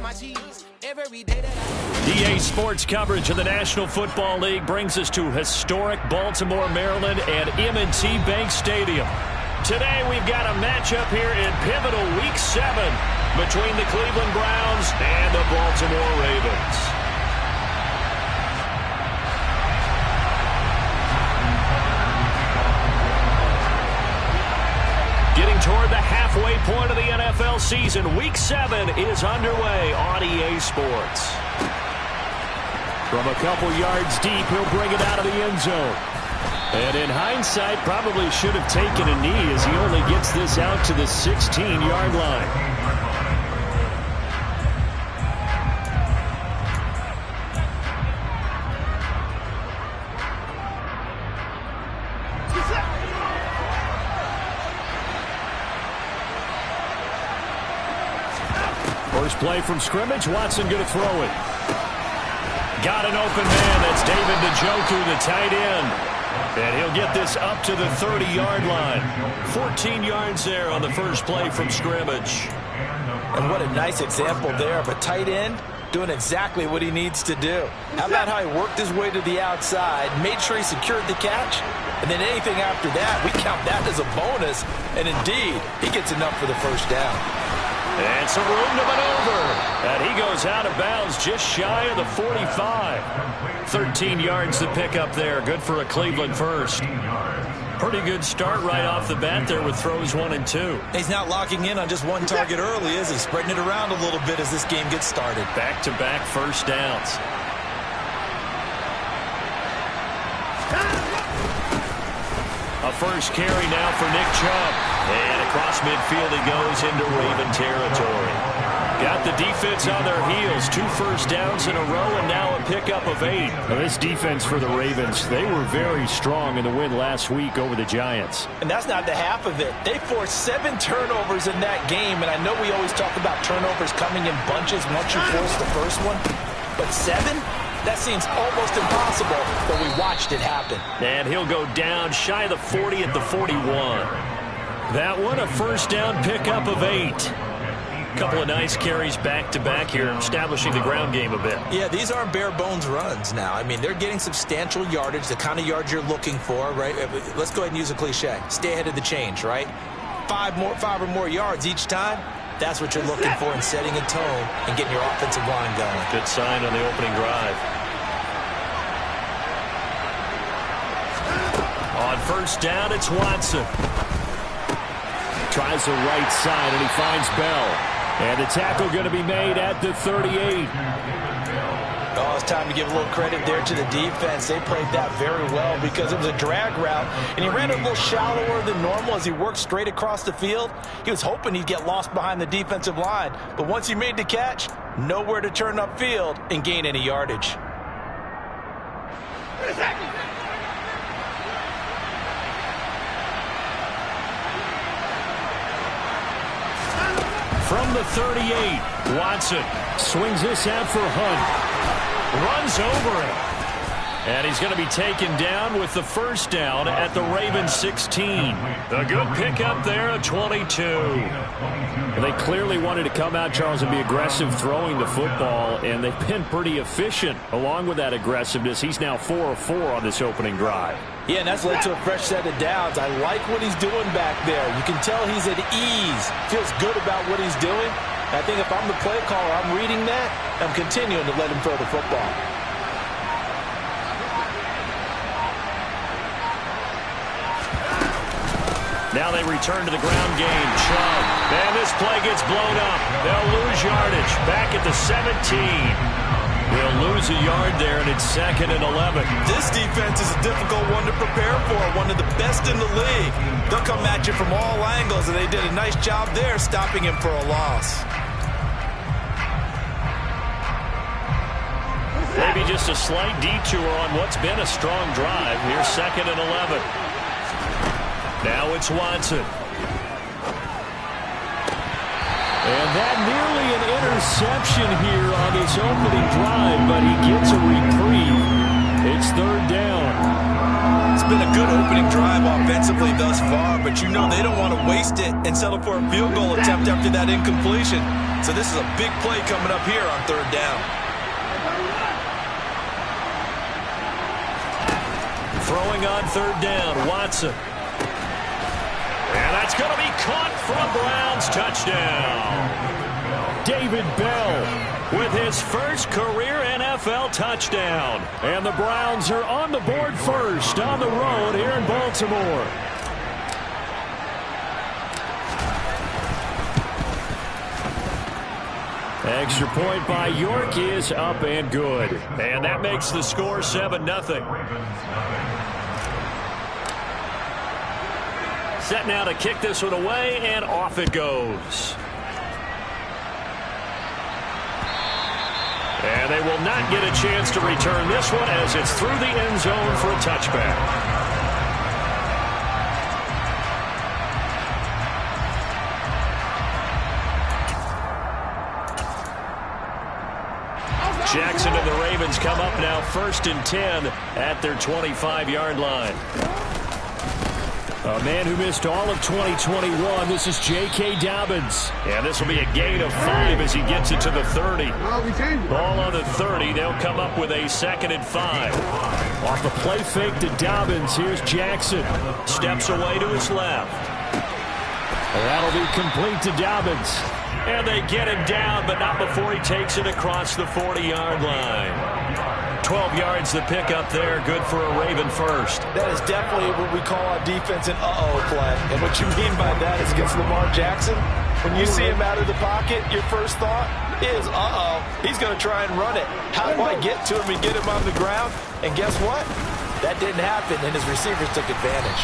my cheese. Every day that EA Sports coverage of the National Football League brings us to historic Baltimore, Maryland and M&T Bank Stadium. Today we've got a matchup here in pivotal Week 7 between the Cleveland Browns and the Baltimore Ravens. Getting toward the halfway point of the NFL season, Week 7 is underway on EA Sports. From a couple yards deep, he'll bring it out of the end zone. And in hindsight, probably should have taken a knee as he only gets this out to the 16-yard line. First play from scrimmage, Watson going to throw it. Got an open man. That's David Njoku, the tight end. And he'll get this up to the 30-yard line. 14 yards there on the first play from scrimmage. And what a nice example there of a tight end doing exactly what he needs to do. How about how he worked his way to the outside, made sure he secured the catch, and then anything after that, we count that as a bonus. And indeed, he gets enough for the first down. And some room to maneuver. And he goes out of bounds just shy of the 45. 13 yards to pick up there. Good for a Cleveland first. Pretty good start right off the bat there with throws 1 and 2. He's not locking in on just one target early, is he? Spreading it around a little bit as this game gets started. Back-to-back first downs. A first carry now for Nick Chubb. And across midfield he goes into Raven territory. Got the defense on their heels. 2 first downs in a row and now a pickup of 8. Now this defense for the Ravens, they were very strong in the win last week over the Giants. And that's not the half of it. They forced 7 turnovers in that game. And I know we always talk about turnovers coming in bunches once you force the first one. But 7? That seems almost impossible, but we watched it happen. And he'll go down shy of the 40 at the 41. That one, a first down pickup of 8. Couple of nice carries back-to-back here, establishing the ground game a bit. Yeah, these aren't bare-bones runs now. I mean, they're getting substantial yardage, the kind of yards you're looking for, right? Let's go ahead and use a cliche. Stay ahead of the change, right? 5 or more yards each time. That's what you're looking for in setting a tone and getting your offensive line going. Good sign on the opening drive. On first down, it's Watson. Tries the right side, and he finds Bell. And the tackle going to be made at the 38. Oh, it's time to give a little credit there to the defense. They played that very well because it was a drag route, and he ran a little shallower than normal as he worked straight across the field. He was hoping he'd get lost behind the defensive line, but once he made the catch, nowhere to turn upfield and gain any yardage. From the 38, Watson swings this out for Hunt. Runs over it. And he's going to be taken down with the first down at the Ravens 16. A good pickup there at 22. And they clearly wanted to come out, Charles, and be aggressive throwing the football, and they've been pretty efficient along with that aggressiveness. He's now 4 of 4 on this opening drive. Yeah, and that's led to a fresh set of downs. I like what he's doing back there. You can tell he's at ease. Feels good about what he's doing. I think if I'm the play caller, I'm reading that, I'm continuing to let him throw the football. Now they return to the ground game. Chubb. And this play gets blown up. They'll lose yardage. Back at the 17. They'll lose a yard there, and it's 2nd and 11. This defense is a difficult one to prepare for, one of the best in the league. They'll come at you from all angles, and they did a nice job there stopping him for a loss. Maybe just a slight detour on what's been a strong drive. Here's 2nd and 11. Now it's Watson. And that nearly an interception here on this opening drive, but he gets a reprieve. It's 3rd down. It's been a good opening drive offensively thus far, but you know they don't want to waste it and settle for a field goal attempt after that incompletion. So this is a big play coming up here on third down. Throwing on third down, Watson. And that's going to be caught from Browns. Touchdown. David Bell with his first career NFL touchdown. And the Browns are on the board first on the road here in Baltimore. Extra point by York is up and good. And that makes the score 7-0. Set now to kick this one away, and off it goes. And they will not get a chance to return this one as it's through the end zone for a touchback. Jackson and the Ravens come up now 1st and 10 at their 25-yard line. A man who missed all of 2021, this is J.K. Dobbins. And this will be a gain of 5 as he gets it to the 30. Ball on the 30, they'll come up with a 2nd and 5. Off the play fake to Dobbins, here's Jackson. Steps away to his left. And that'll be complete to Dobbins. And they get him down, but not before he takes it across the 40-yard line. 12 yards the pick up there, good for a Raven first. That is definitely what we call a defense an uh-oh play. And what you mean by that is against Lamar Jackson, when you see him out of the pocket, your first thought is, uh-oh, he's going to try and run it. How do I get to him and get him on the ground? And guess what? That didn't happen, and his receivers took advantage.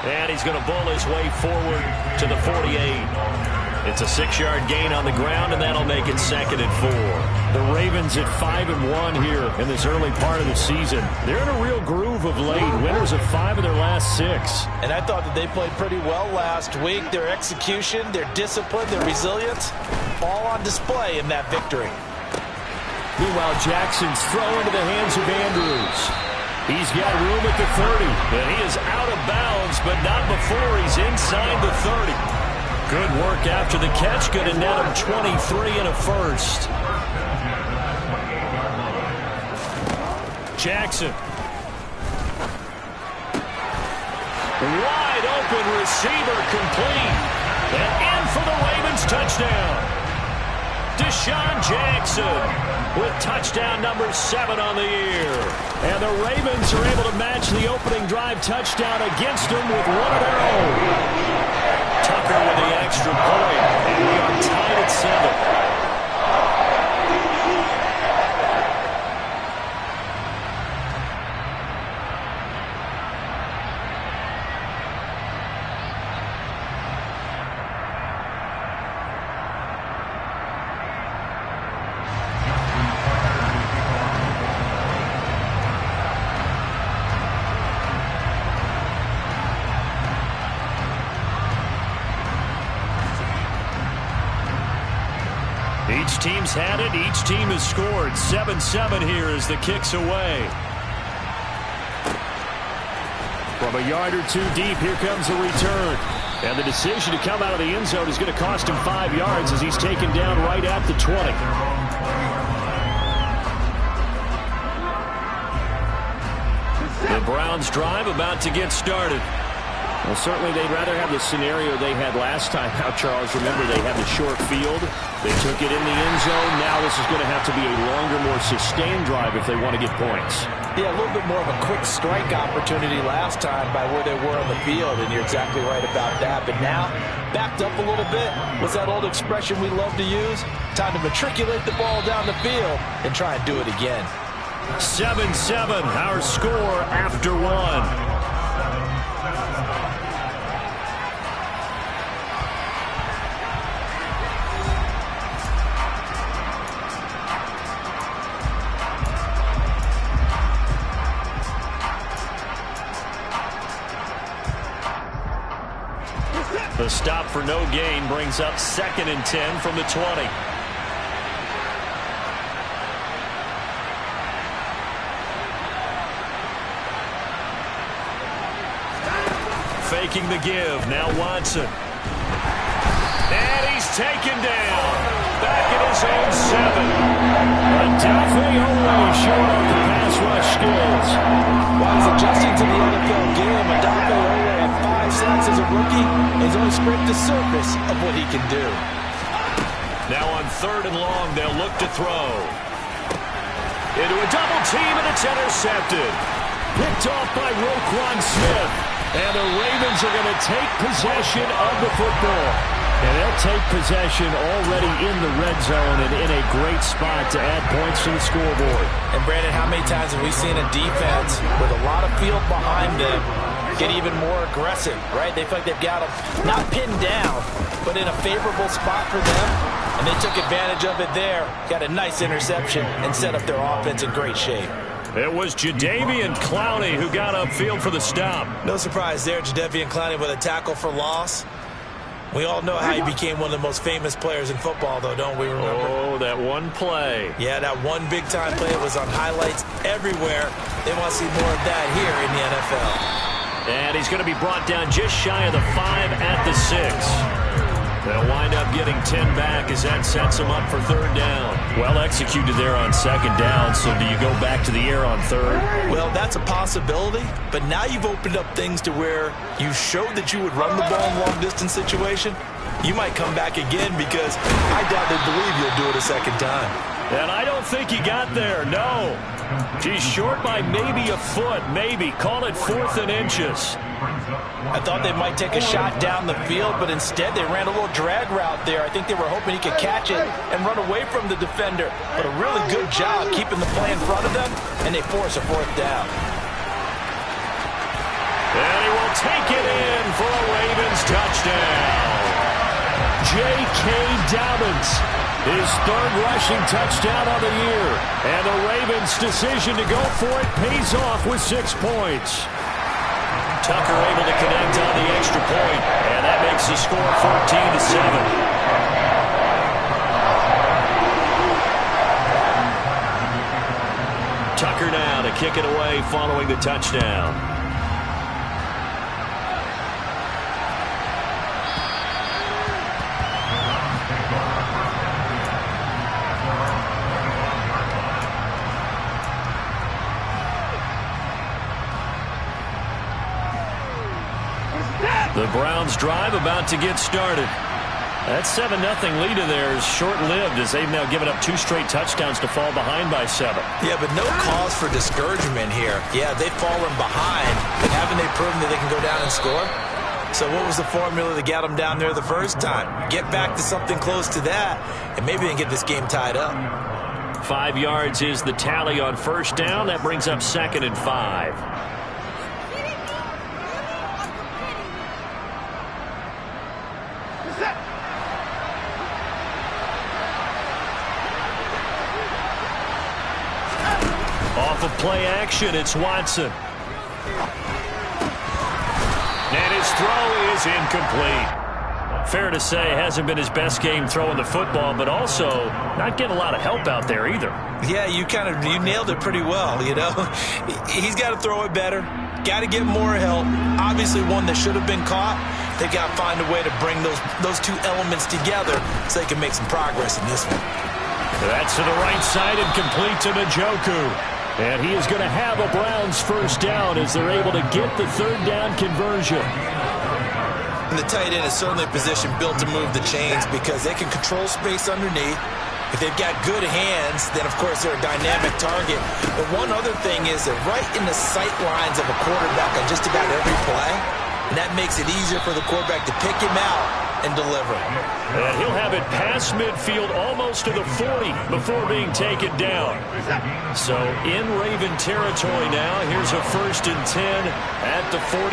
And he's going to bull his way forward to the 48. It's a 6-yard gain on the ground, and that'll make it 2nd and 4. The Ravens at 5-1 here in this early part of the season. They're in a real groove of late. Winners of 5 of their last 6. And I thought that they played pretty well last week. Their execution, their discipline, their resilience, all on display in that victory. Meanwhile, Jackson's throw into the hands of Andrews. He's got room at the 30. And he is out of bounds, but not before he's inside the 30. Good work after the catch. Good to net him 23 and a first. Jackson. Wide open receiver complete. And in for the Ravens touchdown. Deshaun Jackson with touchdown number 7 on the year. And the Ravens are able to match the opening drive touchdown against them with one of their own. Tucker with the extra point, and we are tied at 7. Each team's had it. Each team has scored. 7-7 here as the kick's away. From a yard or 2 deep, here comes a return. And the decision to come out of the end zone is going to cost him 5 yards as he's taken down right at the 20. The Browns drive about to get started. Well, certainly they'd rather have the scenario they had last time out, Charles. Remember, they had the short field. They took it in the end zone. Now this is going to have to be a longer, more sustained drive if they want to get points. Yeah, a little bit more of a quick strike opportunity last time by where they were on the field, and you're exactly right about that. But now, backed up a little bit. What's that old expression we love to use? Time to matriculate the ball down the field and try and do it again. 7-7, our score after 1. The stop for no gain brings up 2nd and 10 from the 20. Faking the give. Now Watson. And he's taken down. his own 7. Odafe Oweh showing off the pass rush skills. While he's adjusting to the NFL game, Odafe Oweh had 5 sacks as a rookie, and he's only scraped the surface of what he can do. Now on 3rd and long, they'll look to throw. Into a double team, and it's intercepted. Picked off by Roquan Smith. And the Ravens are going to take possession of the football. And they'll take possession already in the red zone and in a great spot to add points to the scoreboard. And Brandon, how many times have we seen a defense with a lot of field behind them get even more aggressive, right? They feel like they've got them not pinned down, but in a favorable spot for them. And they took advantage of it there. Got a nice interception and set up their offense in great shape. It was Jadeveon Clowney who got upfield for the stop. No surprise there, Jadeveon Clowney with a tackle for loss. We all know how he became one of the most famous players in football, though, don't we remember? Oh, that one play. Yeah, that one big-time play was on highlights everywhere. They want to see more of that here in the NFL. And he's going to be brought down just shy of the 5 at the 6. They'll wind up getting 10 back as that sets them up for 3rd down. Well executed there on 2nd down, so do you go back to the air on 3rd? Well, that's a possibility, but now you've opened up things to where you showed that you would run the ball in long-distance situation. You might come back again because I doubt they believe you'll do it a 2nd time. And I don't think he got there, no. He's short by maybe a foot, maybe. Call it 4th and inches. I thought they might take a shot down the field, but instead they ran a little drag route there. I think they were hoping he could catch it and run away from the defender. But a really good job keeping the play in front of them, and they force a 4th down. And he will take it in for a Ravens touchdown. J.K. Dobbins, his 3rd rushing touchdown of the year. And the Ravens' decision to go for it pays off with 6 points. Tucker able to connect on the extra point, and that makes the score 14-7. Tucker now to kick it away following the touchdown. The Browns drive about to get started. That 7-0 lead of theirs is short-lived as they've now given up 2 straight touchdowns to fall behind by 7. Yeah, but no cause for discouragement here. Yeah, they've fallen behind, but haven't they proven that they can go down and score? So what was the formula that got them down there the first time? Get back to something close to that, and maybe they can get this game tied up. 5 yards is the tally on 1st down. That brings up 2nd and 5. Off of play action, it's Watson. And his throw is incomplete. Fair to say, hasn't been his best game throwing the football, but also not getting a lot of help out there either. Yeah, you nailed it pretty well, you know. He's got to throw it better. Got to get more help. Obviously one that should have been caught. They got to find a way to bring those 2 elements together so they can make some progress in this one. That's to the right side and complete to Njoku. And he is going to have a Browns 1st down as they're able to get the 3rd down conversion. And the tight end is certainly a position built to move the chains because they can control space underneath. If they've got good hands, then of course they're a dynamic target. But one other thing is they're right in the sight lines of a quarterback on just about every play. And that makes it easier for the quarterback to pick him out and deliver. And he'll have it past midfield almost to the 40 before being taken down. So in Raven territory now, here's a 1st and 10 at the 41.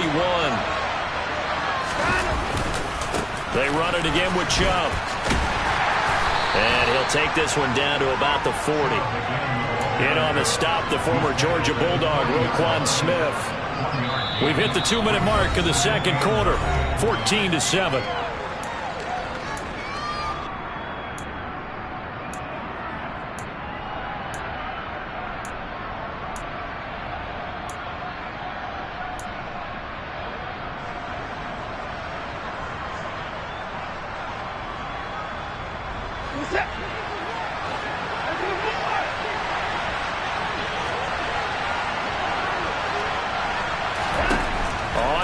They run it again with Chubb. And he'll take this one down to about the 40. In on the stop, the former Georgia Bulldog, Roquan Smith. We've hit the 2-minute mark of the 2nd quarter, 14-7.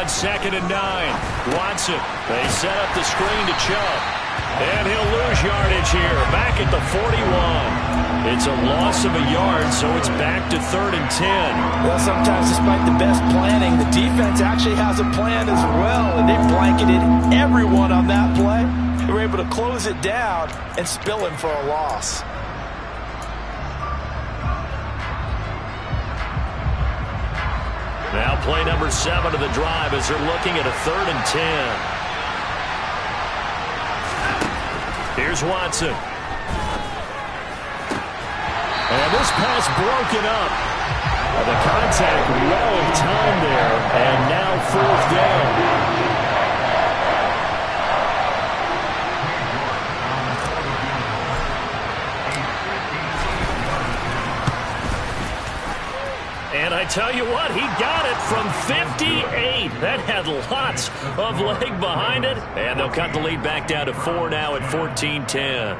on 2nd and 9. Watson, they set up the screen to Chubb. And he'll lose yardage here, back at the 41. It's a loss of a yard, so it's back to 3rd and 10. Well, sometimes despite the best planning, the defense actually has a plan as well, and they blanketed everyone on that play. They were able to close it down and spill him for a loss. Now play number 7 of the drive as they're looking at a 3rd and 10. Here's Watson. And this pass broken up. The contact well in time there, and now 4th down. And I tell you what, he got it from 58. That had lots of leg behind it. And they'll cut the lead back down to 4 now at 14-10.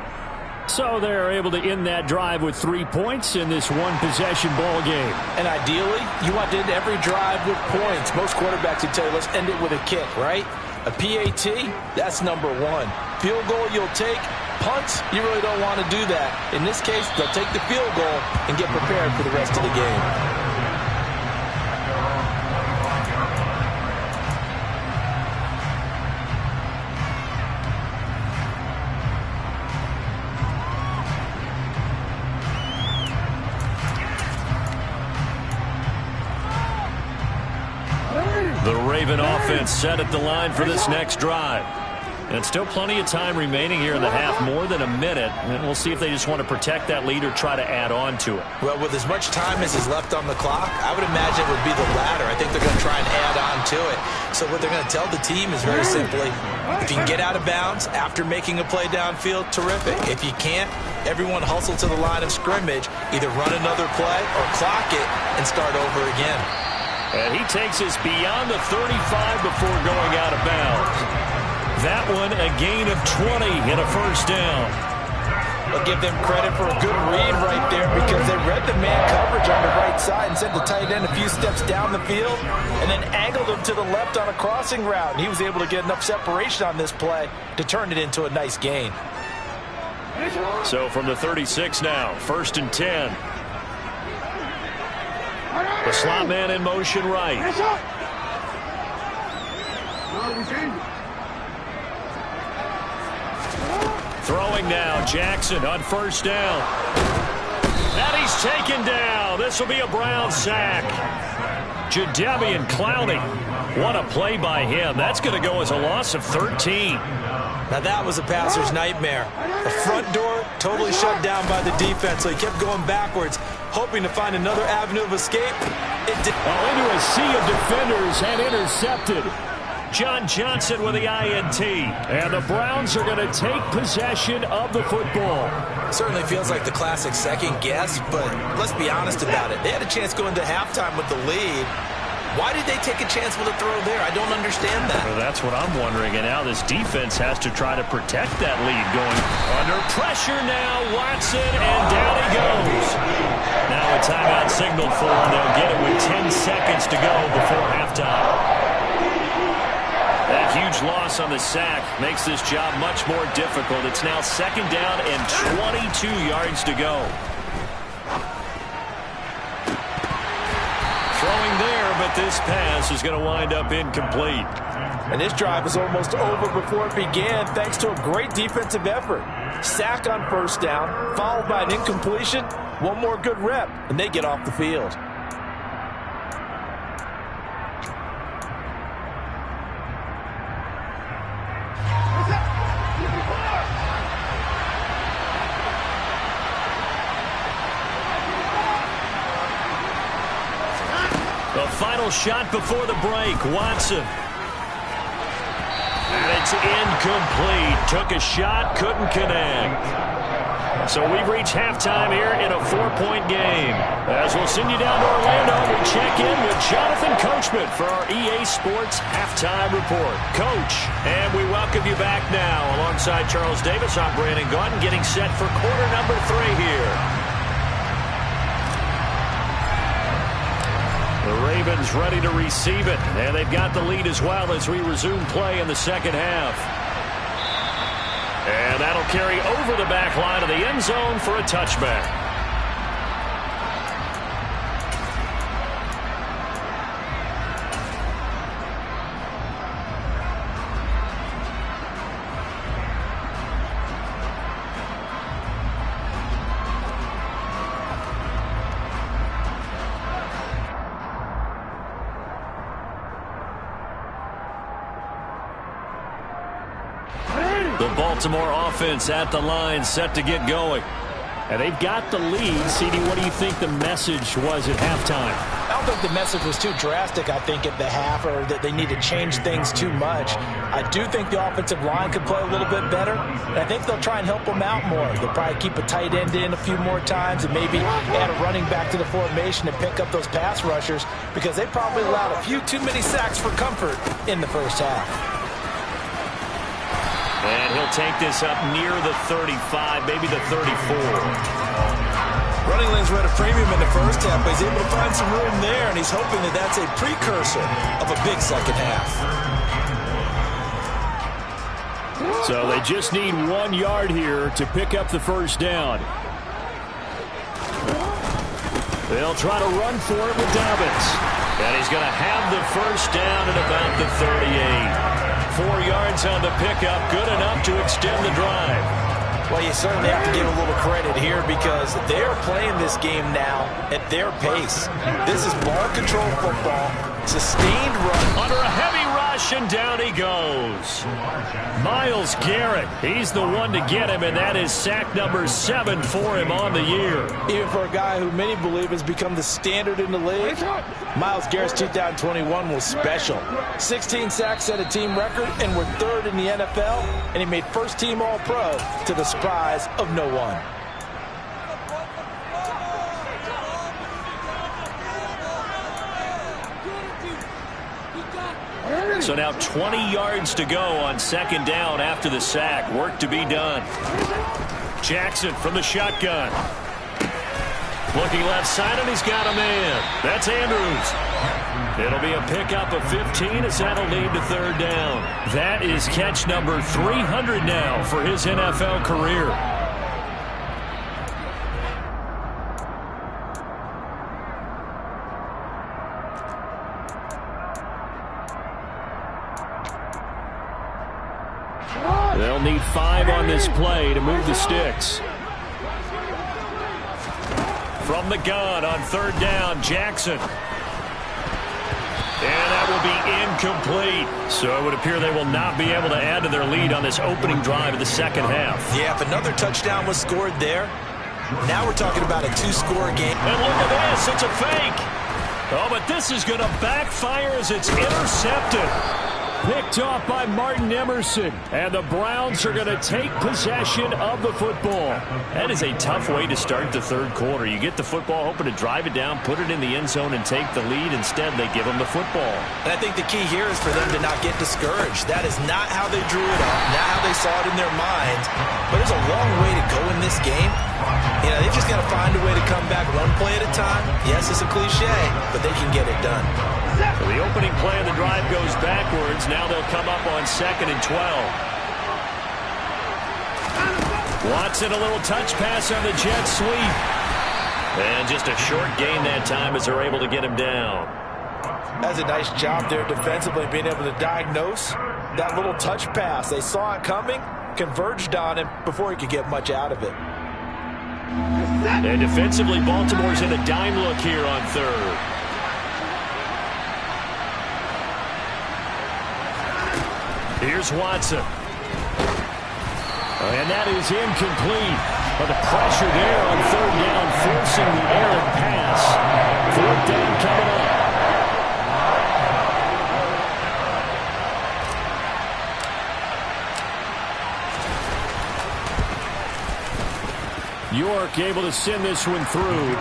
So they're able to end that drive with 3 points in this one-possession ball game. And ideally, you want to end every drive with points. Most quarterbacks would tell you, let's end it with a kick, right? A PAT, that's number 1. Field goal you'll take. Punts, you really don't want to do that. In this case, they'll take the field goal and get prepared for the rest of the game. The Raven offense set at the line for this next drive. And still plenty of time remaining here in the half, more than a minute. And we'll see if they just want to protect that lead or try to add on to it. Well, with as much time as is left on the clock, I would imagine it would be the latter. I think they're going to try and add on to it. So what they're going to tell the team is very simply, if you can get out of bounds after making a play downfield, terrific. If you can't, everyone hustle to the line of scrimmage, either run another play or clock it and start over again. And he takes us beyond the 35 before going out of bounds. That one a gain of 20 and a 1st down. I'll give them credit for a good read right there because they read the man coverage on the right side and sent the tight end a few steps down the field and then angled him to the left on a crossing route. And he was able to get enough separation on this play to turn it into a nice gain. So from the 36 now, 1st and 10. The slot man in motion right. Throwing now, Jackson on 1st down. And he's taken down. This will be a Brown sack. Jadeveon Clowney. What a play by him. That's going to go as a loss of 13. Now that was a passer's nightmare. The front door totally shut down by the defense, so he kept going backwards, hoping to find another avenue of escape. Into a sea of defenders and intercepted. John Johnson with the INT. And the Browns are going to take possession of the football. Certainly feels like the classic second guess, but let's be honest about it. They had a chance going to halftime with the lead. Why did they take a chance with a throw there? I don't understand that. Well, that's what I'm wondering. And now this defense has to try to protect that lead going under pressure now. Watson, and down he goes. Now a timeout signaled for them. They'll get it with 10 seconds to go before halftime. That huge loss on the sack makes this job much more difficult. It's now 2nd down and 22 yards to go. Throwing there, but this pass is going to wind up incomplete. And this drive was almost over before it began thanks to a great defensive effort. Sack on 1st down, followed by an incompletion. One more good rep, and they get off the field. The final shot before the break, Watson. And it's incomplete. Took a shot, couldn't connect. So we've reached halftime here in a 4-point game. As we'll send you down to Orlando, we check in with Jonathan Coachman for our EA Sports Halftime Report. Coach, and we welcome you back now. Alongside Charles Davis, I'm Brandon Gaudin, getting set for quarter number 3 here. The Ravens Dolphins ready to receive it. And they've got the lead as well as we resume play in the second half. And that'll carry over the back line of the end zone for a touchback. The Baltimore offense at the line, set to get going. And they've got the lead. CD, what do you think the message was at halftime? I don't think the message was too drastic, I think, at the half, or that they need to change things too much. I do think the offensive line could play a little bit better, and I think they'll try and help them out more. They'll probably keep a tight end in a few more times and maybe add a running back to the formation and pick up those pass rushers, because they probably allowed a few too many sacks for comfort in the first half. And he'll take this up near the 35, maybe the 34. Running lanes were at a premium in the first half, but he's able to find some room there, and he's hoping that that's a precursor of a big second half. So they just need 1 yard here to pick up the first down. They'll try to run for it with Dobbins. And he's going to have the first down at about the 38. 4 yards on the pickup, good enough to extend the drive. Well, you certainly have to give a little credit here, because they're playing this game now at their pace. This is ball control football, sustained run. Under a heavy rush, and down he goes. Myles Garrett, he's the one to get him, and that is sack number 7 for him on the year. Even for a guy who many believe has become the standard in the league, Myles Garrett's 2021 was special. 16 sacks set a team record, and we're 3rd in the NFL, and he made first-team All-Pro to the surprise of no one. So now 20 yards to go on second down after the sack. Work to be done. Jackson from the shotgun. Looking left side, and he's got a man. That's Andrews. It'll be a pickup of 15 as that'll lead to third down. That is catch number 300 now for his NFL career. They'll need 5 on this play to move the sticks. From the gun on third down, Jackson. And that will be incomplete. So it would appear they will not be able to add to their lead on this opening drive of the second half. Yeah, if another touchdown was scored there, now we're talking about a 2-score game. And look at this, it's a fake. Oh, but this is going to backfire as it's intercepted. Picked off by Martin Emerson. And the Browns are going to take possession of the football. That is a tough way to start the third quarter. You get the football, hoping to drive it down, put it in the end zone, and take the lead. Instead, they give them the football. And I think the key here is for them to not get discouraged. That is not how they drew it up, not how they saw it in their minds. But there's a long way to go in this game. You know, they've just got to find a way to come back one play at a time. Yes, it's a cliche, but they can get it done. So the opening play of the drive goes backwards. Now they'll come up on 2nd and 12. Watson, a little touch pass on the jet sweep. And just a short gain that time as they're able to get him down. That's a nice job there defensively, being able to diagnose that little touch pass. They saw it coming, converged on him before he could get much out of it. And defensively, Baltimore's in a dime look here on third. Here's Watson. And that is incomplete. But the pressure there on third down, forcing the errant pass. Fourth down coming up. York able to send this one through.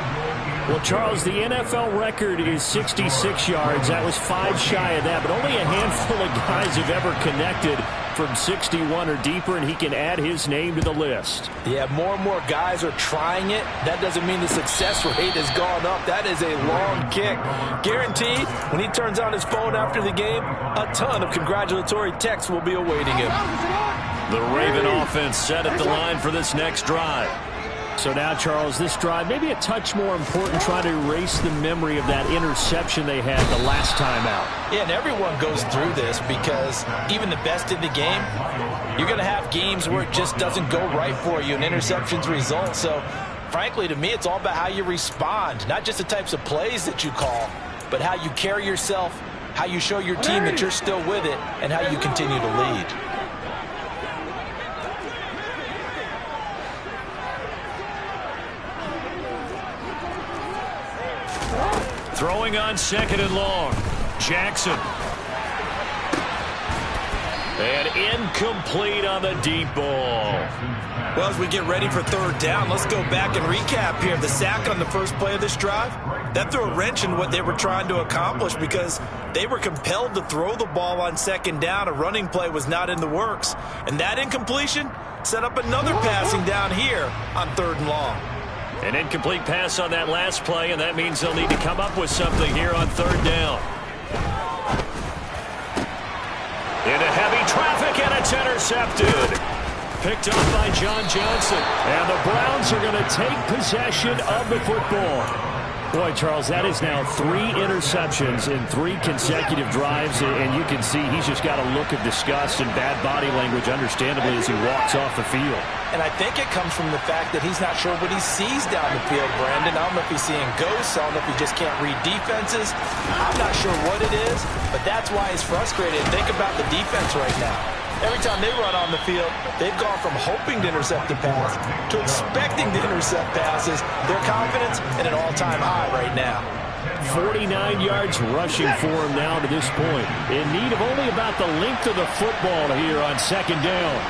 Well, Charles, the NFL record is 66 yards. That was 5 shy of that, but only a handful of guys have ever connected from 61 or deeper, and he can add his name to the list. Yeah, more and more guys are trying it. That doesn't mean the success rate has gone up. That is a long kick. Guaranteed, when he turns on his phone after the game, a ton of congratulatory texts will be awaiting him. The Raven offense set at the line for this next drive. So now, Charles, this drive maybe a touch more important, trying to erase the memory of that interception they had the last time out. Yeah, and everyone goes through this because even the best in the game, you're going to have games where it just doesn't go right for you and interceptions result. So, frankly, to me, it's all about how you respond, not just the types of plays that you call, but how you carry yourself, how you show your team that you're still with it, and how you continue to lead. Throwing on 2nd and long. Jackson. And incomplete on the deep ball. Well, as we get ready for 3rd down, let's go back and recap here. The sack on the first play of this drive, that threw a wrench in what they were trying to accomplish because they were compelled to throw the ball on 2nd down. A running play was not in the works. And that incompletion set up another passing down here on 3rd and long. An incomplete pass on that last play, and that means they'll need to come up with something here on 3rd down. Into heavy traffic, and it's intercepted. Picked up by John Johnson. And the Browns are going to take possession of the football. Boy, Charles, that is now 3 interceptions in 3 consecutive drives, and you can see he's just got a look of disgust and bad body language, understandably, as he walks off the field. And I think it comes from the fact that he's not sure what he sees down the field, Brandon. I don't know if he's seeing ghosts. I don't know if he just can't read defenses. I'm not sure what it is, but that's why he's frustrated. Think about the defense right now. Every time they run on the field, they've gone from hoping to intercept the pass to expecting to intercept passes. Their confidence at an all-time high right now. 49 yards rushing for him now to this point. In need of only about the length of the football here on 2nd down.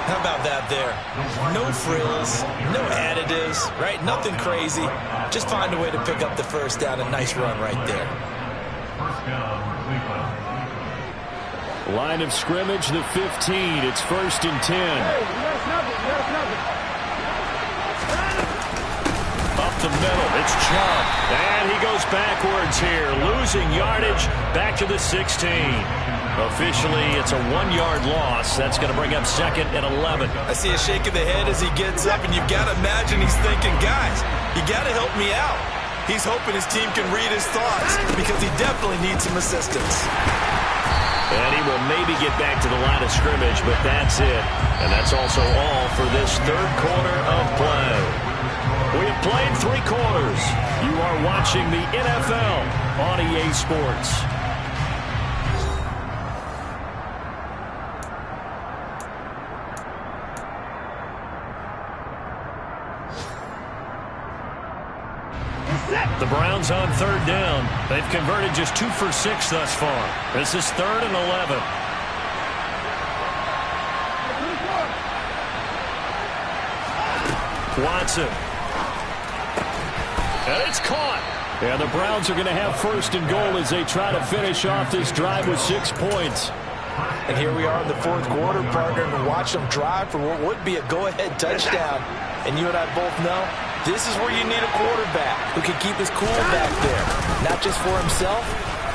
How about that there? No frills, no additives, right? Nothing crazy. Just find a way to pick up the 1st down. A nice run right there. Line of scrimmage, the 15. It's 1st and 10. Up the middle, it's Chubb. And he goes backwards here, losing yardage back to the 16. Officially, it's a 1-yard loss. That's going to bring up 2nd and 11. I see a shake of the head as he gets up, and you've got to imagine he's thinking, guys, you got to help me out. He's hoping his team can read his thoughts because he definitely needs some assistance. And he will maybe get back to the line of scrimmage, but that's it. And that's also all for this 3rd quarter of play. We have played 3 quarters. You are watching the NFL on EA Sports. The Browns on 3rd down. They've converted just 2 for 6 thus far. This is 3rd and 11. Watson. And it's caught. And the Browns are going to have 1st and goal as they try to finish off this drive with 6 points. And here we are in the 4th quarter, partner, and watch them drive for what would be a go-ahead touchdown. And you and I both know this is where you need a quarterback who can keep his cool back there, not just for himself.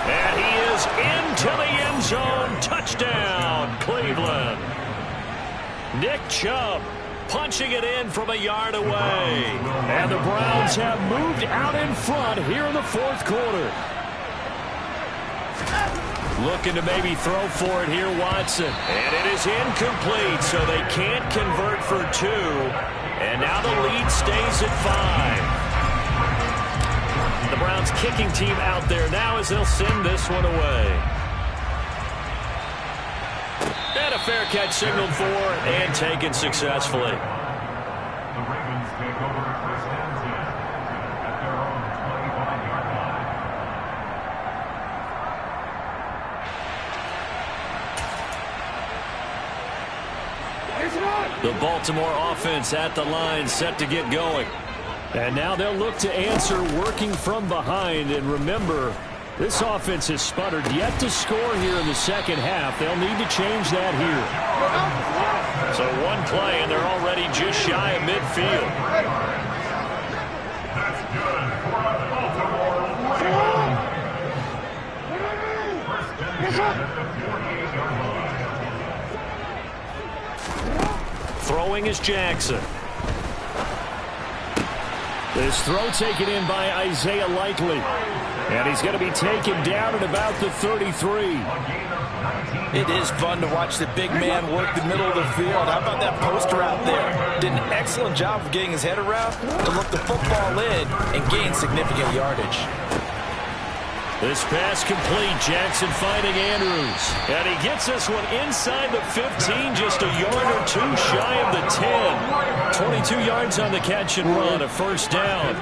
And he is into the end zone. Touchdown, Cleveland. Nick Chubb punching it in from a yard away. And the Browns have moved out in front here in the 4th quarter. Looking to maybe throw for it here, Watson. And it is incomplete, so they can't convert for 2. And now the lead stays at 5. The Browns kicking team out there now as they'll send this one away. And a fair catch signaled for and taken successfully. The Ravens take over 1st and 10 at their own 25-yard line. The Baltimore offense at the line, set to get going. And now they'll look to answer working from behind. And remember, this offense has sputtered yet to score here in the second half. They'll need to change that here. So one play, and they're already just shy of midfield. That's good for a Baltimore Ravens. First and 10 at the 48-yard line. Throwing is Jackson. This throw taken in by Isaiah Likely. And he's going to be taken down at about the 33. It is fun to watch the big man work the middle of the field. How about that poster out there? Did an excellent job of getting his head around to look the football in and gain significant yardage. This pass complete. Jackson finding Andrews. And he gets this one inside the 15, just a yard or two shy of the 10. 22 yards on the catch and run, a first down.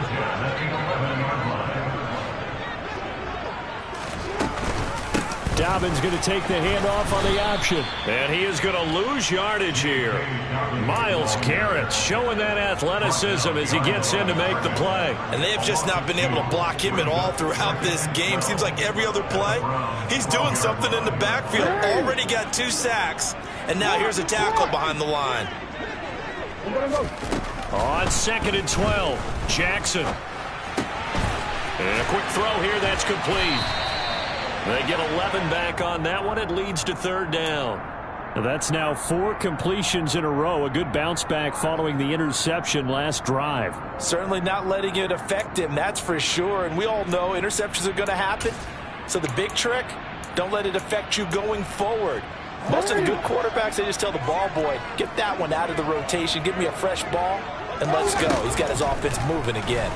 Dobbins going to take the handoff on the option. And he is going to lose yardage here. Myles Garrett showing that athleticism as he gets in to make the play. And they've just not been able to block him at all throughout this game. Seems like every other play, he's doing something in the backfield. Already got 2 sacks. And now here's a tackle behind the line. On 2nd and 12, Jackson. And a quick throw here, that's complete. They get 11 back on that one. It leads to 3rd down. That's now 4 completions in a row. A good bounce back following the interception last drive. Certainly not letting it affect him, that's for sure. And we all know interceptions are going to happen. So the big trick, don't let it affect you going forward. Most of the good quarterbacks, they just tell the ball boy, get that one out of the rotation, give me a fresh ball, and let's go. He's got his offense moving again.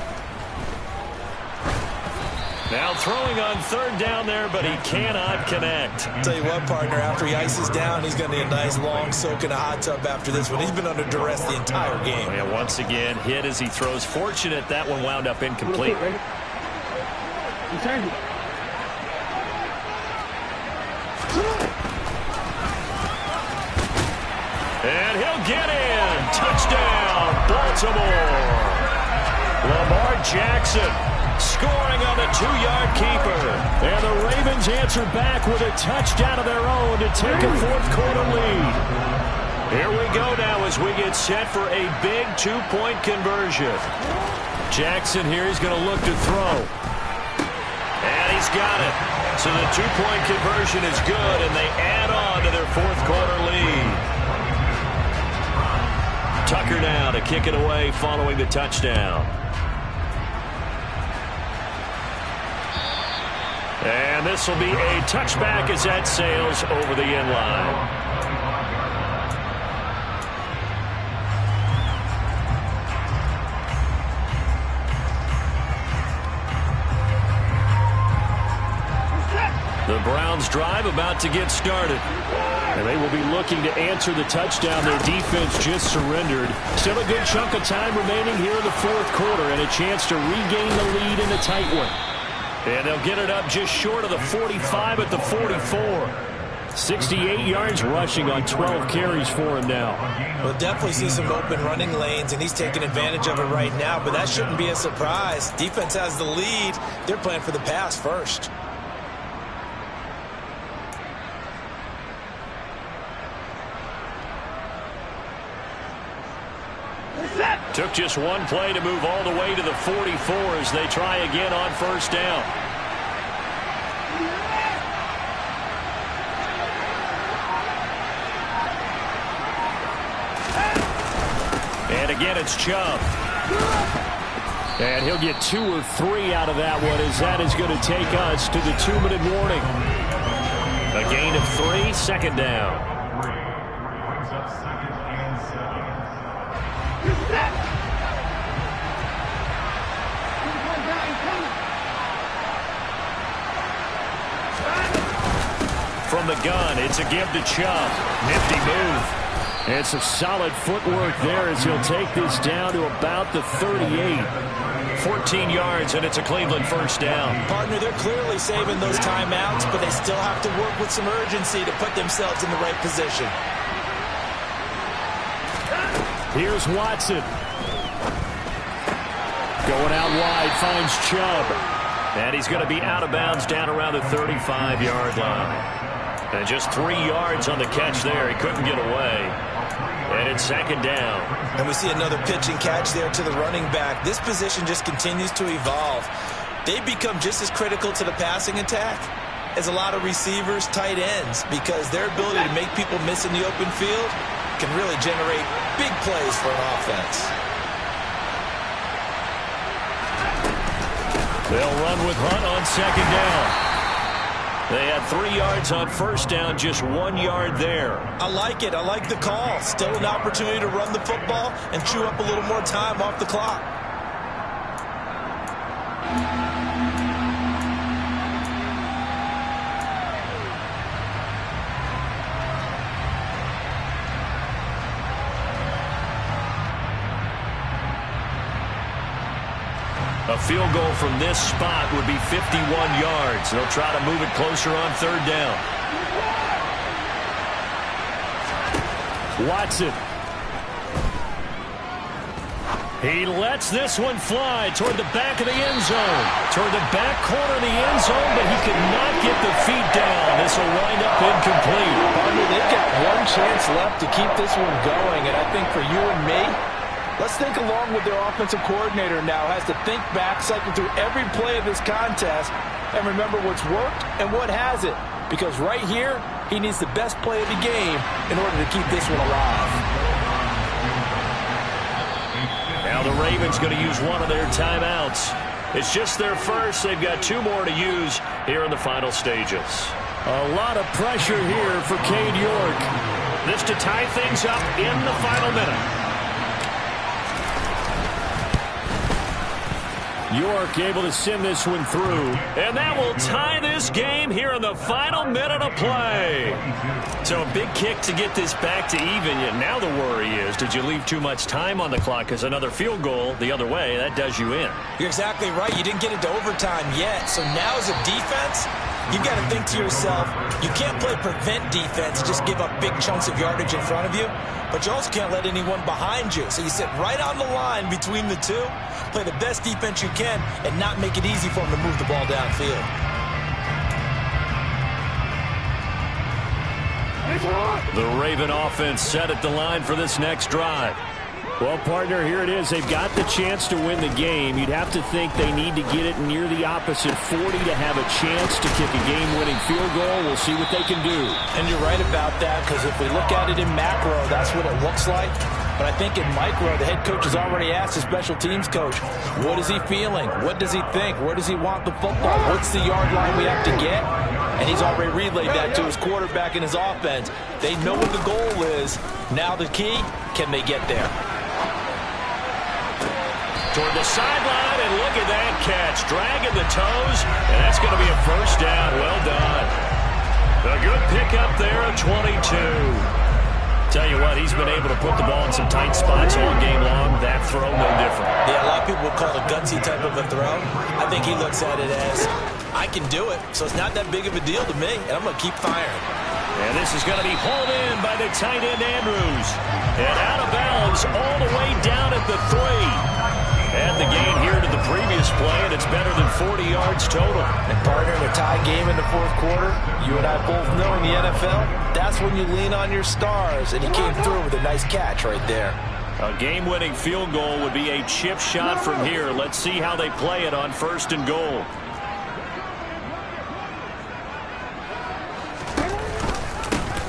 Now throwing on 3rd down there, but he cannot connect. Tell you what, partner, after he ices down, he's going to need a nice long soak in a hot tub after this one. He's been under duress the entire game. And once again, hit as he throws. Fortunate that one wound up incomplete. And he'll get in. Touchdown, Baltimore. Lamar Jackson scoring on the 2-yard keeper. And the Ravens answer back with a touchdown of their own to take a 4th quarter lead. Here we go now as we get set for a big 2-point conversion. Jackson here is going to look to throw. And he's got it. So the 2-point conversion is good, and they add on to their 4th quarter lead. Tucker now to kick it away following the touchdown. And this will be a touchback as that sails over the end line. The Browns drive about to get started. And they will be looking to answer the touchdown their defense just surrendered. Still a good chunk of time remaining here in the 4th quarter and a chance to regain the lead in a tight one. And they'll get it up just short of the 45 at the 44. 68 yards rushing on 12 carries for him now. We'll definitely see some open running lanes, and he's taking advantage of it right now, but that shouldn't be a surprise. Defense has the lead. They're playing for the pass first. Took just one play to move all the way to the 44 as they try again on 1st down. And again, it's Chubb. And he'll get 2 or 3 out of that one as that is going to take us to the 2-minute warning. A gain of 3, 2nd down. Brings up 2nd and 7. From the gun, it's a give to Chubb. Nifty move. And some solid footwork there as he'll take this down to about the 38. 14 yards, and it's a Cleveland 1st down. Partner, they're clearly saving those timeouts, but they still have to work with some urgency to put themselves in the right position. Here's Watson. Going out wide, finds Chubb. And he's going to be out of bounds down around the 35-yard line. And just 3 yards on the catch there. He couldn't get away. And it's second down. And we see another pitch and catch there to the running back. This position just continues to evolve. They become just as critical to the passing attack as a lot of receivers, tight ends, because their ability to make people miss in the open field can really generate big plays for an offense. They'll run with Hunt on second down. They had 3 yards on first down, just 1 yard there. I like it. I like the call. Still an opportunity to run the football and chew up a little more time off the clock. A field goal from this spot would be 51 yards. They'll try to move it closer on third down. Watson. He lets this one fly toward the back of the end zone. Toward the back corner of the end zone, but he could not get the feet down. This will wind up incomplete. Partner, they've got one chance left to keep this one going, and I think for you and me, let's think along with their offensive coordinator now. Has to think back, cycle through every play of this contest, and remember what's worked and what hasn't. Because right here, he needs the best play of the game in order to keep this one alive. Now the Ravens going to use one of their timeouts. It's just their first. They've got 2 more to use here in the final stages. A lot of pressure here for Cade York. This to tie things up in the final minute. York able to send this one through. And that will tie this game here in the final minute of play. So a big kick to get this back to even. Yet now the worry is, did you leave too much time on the clock? Because another field goal the other way, that does you in. You're exactly right. You didn't get it to overtime yet. So now as a defense, you've got to think to yourself, you can't play prevent defense, just give up big chunks of yardage in front of you. But you also can't let anyone behind you. So you sit right on the line between the two, play the best defense you can, and not make it easy for them to move the ball downfield. The Raven offense set at the line for this next drive. Well, partner, here it is. They've got the chance to win the game. You'd have to think they need to get it near the opposite 40 to have a chance to kick a game-winning field goal. We'll see what they can do. And you're right about that, because if we look at it in macro, that's what it looks like. But I think in micro, the head coach has already asked the special teams coach, what is he feeling? What does he think? Where does he want the football? What's the yard line we have to get? And he's already relayed that to his quarterback and his offense. They know what the goal is. Now the key, can they get there? Toward the sideline, and look at that catch. Dragging the toes, and that's going to be a first down. Well done. A good pickup there at 22. Tell you what, he's been able to put the ball in some tight spots all game long. That throw, no different. Yeah, a lot of people would call it a gutsy type of a throw. I think he looks at it as, I can do it, so it's not that big of a deal to me, and I'm going to keep firing. And this is going to be hauled in by the tight end Andrews. And out of bounds all the way down at the 3. And the gain here to the previous play, and it's better than 40 yards total. And partner, in a tie game in the fourth quarter, you and I both know in the NFL, that's when you lean on your stars, and he came through with a nice catch right there. A game-winning field goal would be a chip shot from here. Let's see how they play it on first and goal.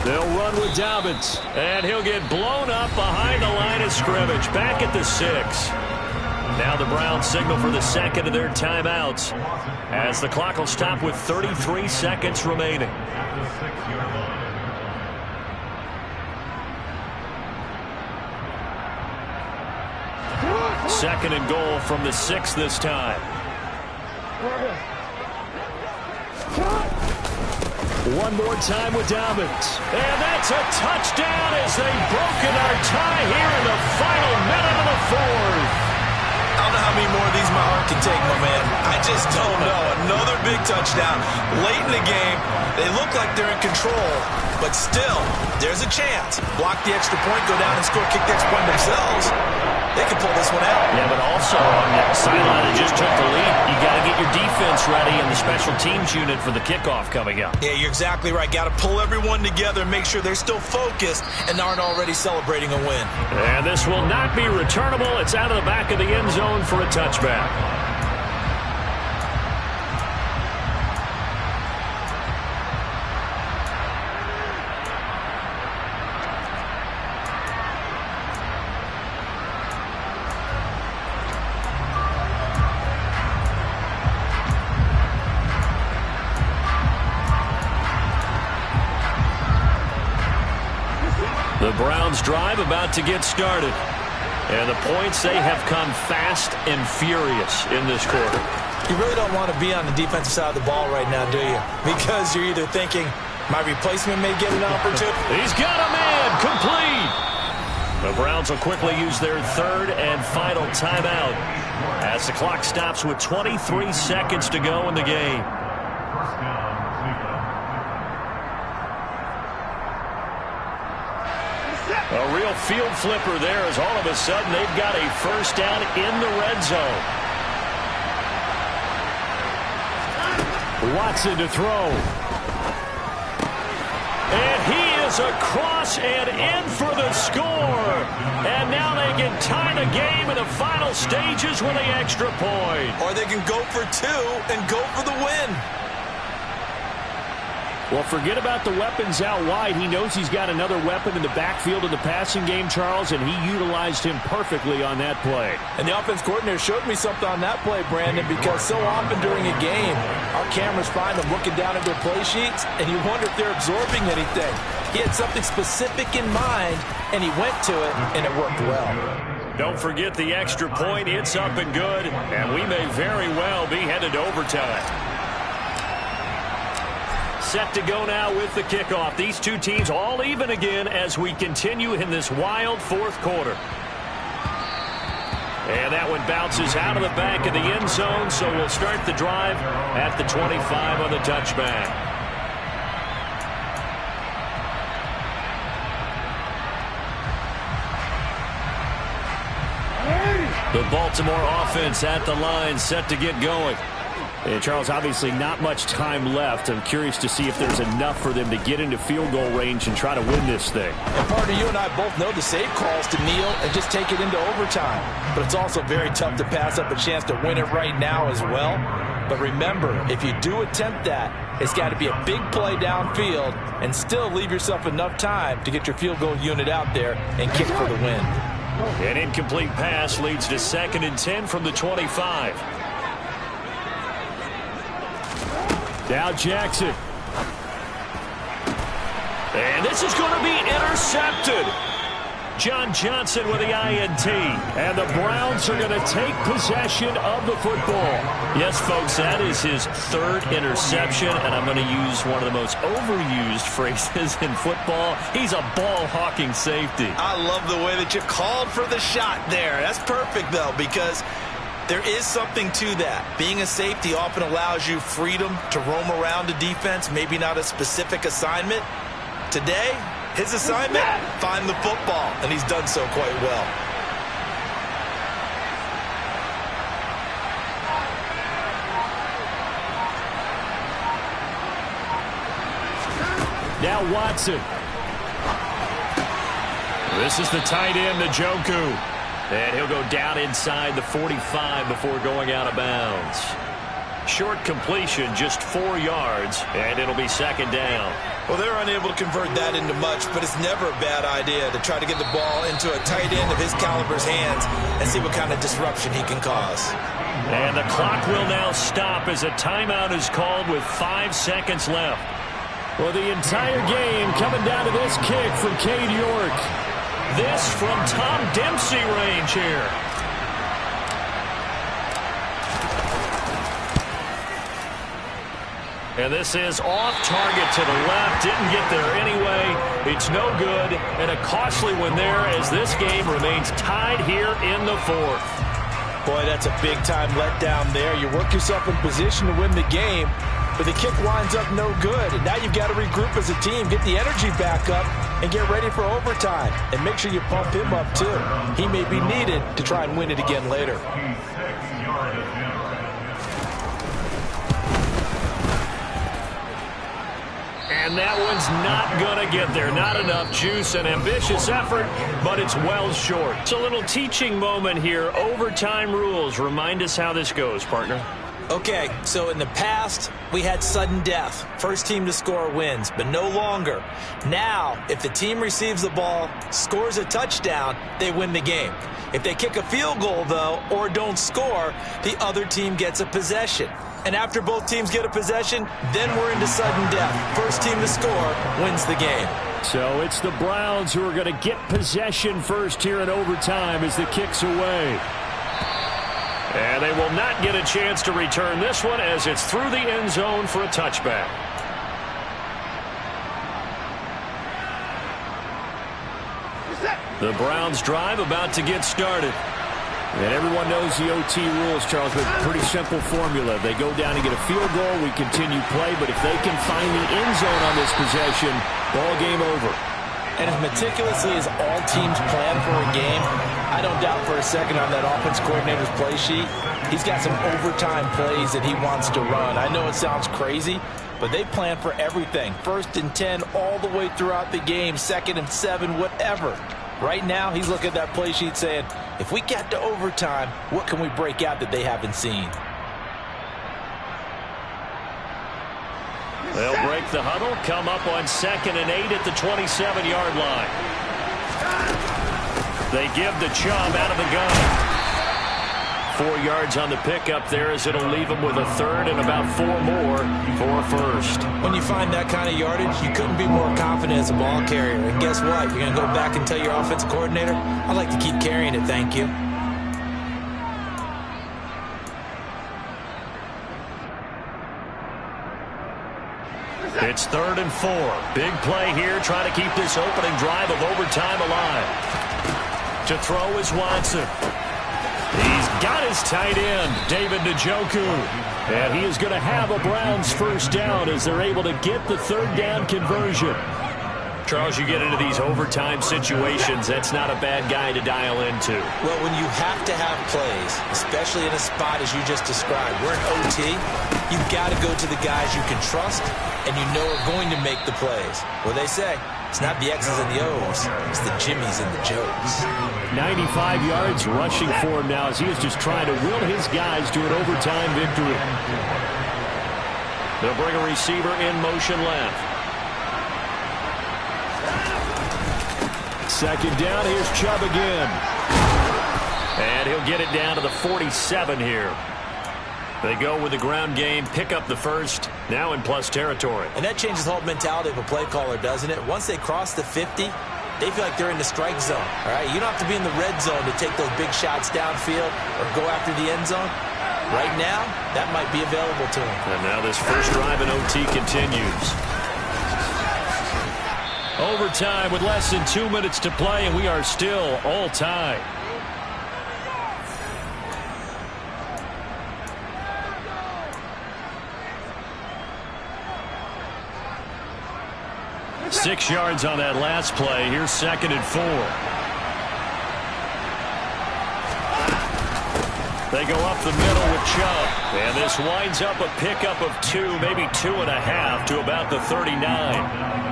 They'll run with Dobbins. And he'll get blown up behind the line of scrimmage, back at the 6. Now the Browns signal for the second of their timeouts as the clock will stop with 33 seconds remaining. Second and goal from the 6 this time. One more time with Dobbins. And that's a touchdown as they've broken our tie here in the final minute of the fourth. I don't know how many more of these my heart can take, my man. I just don't know. Another big touchdown. Late in the game, they look like they're in control, but still, there's a chance. Block the extra point, go down and score, kick the extra point themselves. They can pull this one out. Yeah, but also on that sideline that just took the lead, you got to get your defense ready and the special teams unit for the kickoff coming up. Yeah, you're exactly right. Got to pull everyone together and make sure they're still focused and aren't already celebrating a win. And this will not be returnable. It's out of the back of the end zone for a touchback. The Browns drive about to get started. And the points, they have come fast and furious in this quarter. You really don't want to be on the defensive side of the ball right now, do you? Because you're either thinking, my replacement may get an opportunity. He's got a man, complete. The Browns will quickly use their third and final timeout as the clock stops with 23 seconds to go in the game. First down, Cleveland. A real field flipper there as all of a sudden they've got a first down in the red zone. Watson to throw. And he is across and in for the score. And now they can tie the game in the final stages with the extra point. Or they can go for two and go for the win. Well, forget about the weapons out wide. He knows he's got another weapon in the backfield of the passing game, Charles, and he utilized him perfectly on that play. And the offense coordinator showed me something on that play, Brandon, because so often during a game, our cameras find them looking down at their play sheets, and you wonder if they're absorbing anything. He had something specific in mind, and he went to it, and it worked well. Don't forget the extra point. It's up and good, and we may very well be headed to overtime. Set to go now with the kickoff. These two teams all even again as we continue in this wild fourth quarter. And that one bounces out of the back of the end zone, so we'll start the drive at the 25 on the touchback. The Baltimore offense at the line, set to get going. And Charles, obviously not much time left. I'm curious to see if there's enough for them to get into field goal range and try to win this thing. And partner, you and I both know the save calls to kneel and just take it into overtime. But it's also very tough to pass up a chance to win it right now as well. But remember, if you do attempt that, it's got to be a big play downfield and still leave yourself enough time to get your field goal unit out there and kick for the win. An incomplete pass leads to 2nd and 10 from the 25. Now Jackson. And this is going to be intercepted. John Johnson with the INT. And the Browns are going to take possession of the football. Yes, folks, that is his third interception, and I'm going to use one of the most overused phrases in football. He's a ball-hawking safety. I love the way that you called for the shot there. That's perfect, though, because there is something to that. Being a safety often allows you freedom to roam around the defense, maybe not a specific assignment. Today, his assignment, find the football, and he's done so quite well. Now Watson. This is the tight end, Njoku. And he'll go down inside the 45 before going out of bounds. Short completion, just 4 yards, and it'll be 2nd down. Well, they're unable to convert that into much, but it's never a bad idea to try to get the ball into a tight end of his caliber's hands and see what kind of disruption he can cause. And the clock will now stop as a timeout is called with 5 seconds left. Well, the entire game coming down to this kick from Cade York. This from Tom Dempsey range here. And this is off target to the left. Didn't get there anyway. It's no good. And a costly one there as this game remains tied here in the 4th. Boy, that's a big-time letdown there. You work yourself in position to win the game, but the kick winds up no good. And now you've got to regroup as a team, get the energy back up, and get ready for overtime. And make sure you pump him up, too. He may be needed to try and win it again later. And that one's not going to get there. Not enough juice. An ambitious effort, but it's well short. It's a little teaching moment here. Overtime rules. Remind us how this goes, partner. Okay, so in the past, we had sudden death. First team to score wins, but no longer. Now, if the team receives the ball, scores a touchdown, they win the game. If they kick a field goal, though, or don't score, the other team gets a possession. And after both teams get a possession, then we're into sudden death. First team to score wins the game. So it's the Browns who are going to get possession first here in overtime as the kick's away. And they will not get a chance to return this one as it's through the end zone for a touchback. The Browns drive about to get started. And everyone knows the OT rules, Charles, but pretty simple formula. They go down and get a field goal, we continue play, but if they can find the end zone on this possession, ball game over. And as meticulously as all teams plan for a game, I don't doubt for a second on that offense coordinator's play sheet, he's got some overtime plays that he wants to run. I know it sounds crazy, but they plan for everything. 1st and 10 all the way throughout the game, 2nd and 7, whatever. Right now, he's looking at that play sheet saying, if we get to overtime, what can we break out that they haven't seen? They'll break the huddle, come up on 2nd and 8 at the 27-yard line. They give the Chubb out of the gun. 4 yards on the pickup there as it'll leave them with a 3rd and about 4 more for a first. When you find that kind of yardage, you couldn't be more confident as a ball carrier. And guess what? You're going to go back and tell your offensive coordinator, I'd like to keep carrying it, thank you. It's 3rd and 4. Big play here, trying to keep this opening drive of overtime alive. To throw is Watson. He's got his tight end, David Njoku. And he is going to have a Browns first down as they're able to get the 3rd down conversion. Charles, you get into these overtime situations, that's not a bad guy to dial into. Well, when you have to have plays, especially in a spot as you just described, we're in OT, you've got to go to the guys you can trust and you know are going to make the plays. What they say, it's not the X's and the O's, it's the Jimmies and the Joes. 95 yards rushing for him now as he is just trying to will his guys to an overtime victory. They'll bring a receiver in motion left. 2nd down, here's Chubb again. And he'll get it down to the 47 here. They go with the ground game, pick up the first, now in plus territory. And that changes the whole mentality of a play caller, doesn't it? Once they cross the 50, they feel like they're in the strike zone. All right, you don't have to be in the red zone to take those big shots downfield or go after the end zone. Right now, that might be available to them. And now this first drive in OT continues. Overtime with less than 2 minutes to play, and we are still all tied. Six yards on that last play. Here's 2nd and 4. They go up the middle with Chubb. And this winds up a pickup of 2, maybe 2.5 to about the 39.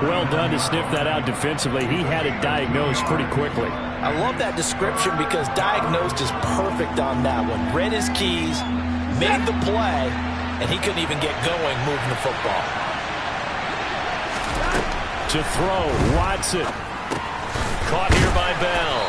Well done to sniff that out defensively. He had it diagnosed pretty quickly. I love that description because diagnosed is perfect on that one. Read his keys, made the play, and he couldn't even get going moving the football. To throw, Watson. Caught here by Bell.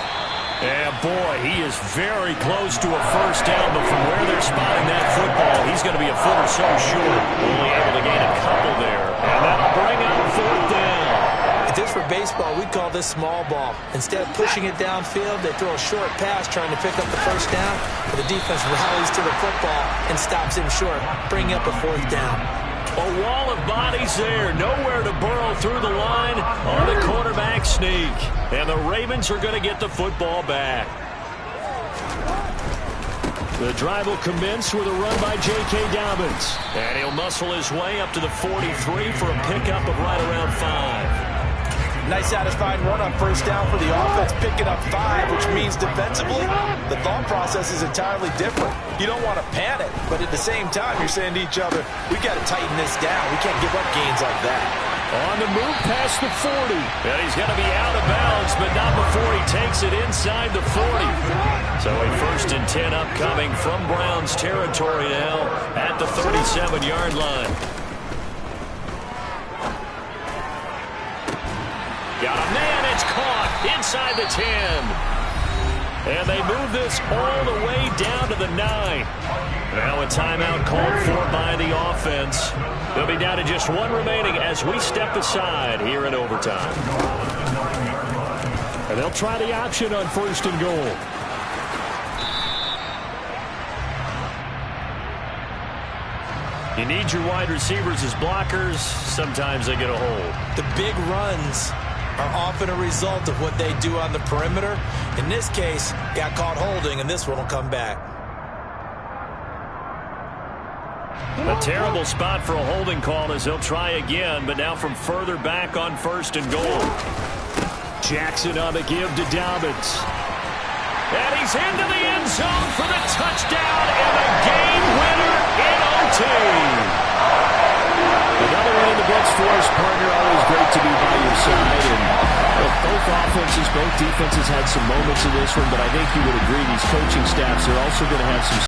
And boy, he is very close to a first down, but from where they're spotting that football, he's going to be a foot or so short. Only able to gain a couple there. And that'll bring up 4th down. If this were baseball, we'd call this small ball. Instead of pushing it downfield, they throw a short pass trying to pick up the first down, but the defense rallies to the football and stops him short, bringing up a 4th down. A wall of bodies there. Nowhere to burrow through the line on the quarterback sneak. And the Ravens are going to get the football back. The drive will commence with a run by J.K. Dobbins. And he'll muscle his way up to the 43 for a pickup of right around 5. Nice satisfying run on first down for the offense, picking up 5, which means defensively, the thought process is entirely different. You don't want to panic, but at the same time, you're saying to each other, we got to tighten this down. We can't give up gains like that. On the move past the 40. And he's going to be out of bounds, but not before he takes it inside the 40. So a 1st and 10 upcoming from Browns territory now at the 37-yard line. Got a man, it's caught inside the 10. And they move this all the way down to the 9. Now a timeout called for by the offense. They'll be down to just 1 remaining as we step aside here in overtime. And they'll try the option on 1st and goal. You need your wide receivers as blockers. Sometimes they get a hold. The big runs are often a result of what they do on the perimeter. In this case, got caught holding, and this one will come back. A terrible spot for a holding call as he'll try again, but now from further back on 1st and goal. Jackson on the give to Dobbins. And he's into the end zone for the touchdown and the game winner in OT. Another one in the books for us, partner. Always great to be by your side. And both offenses, both defenses had some moments in this one, but I think you would agree these coaching staffs are also going to have some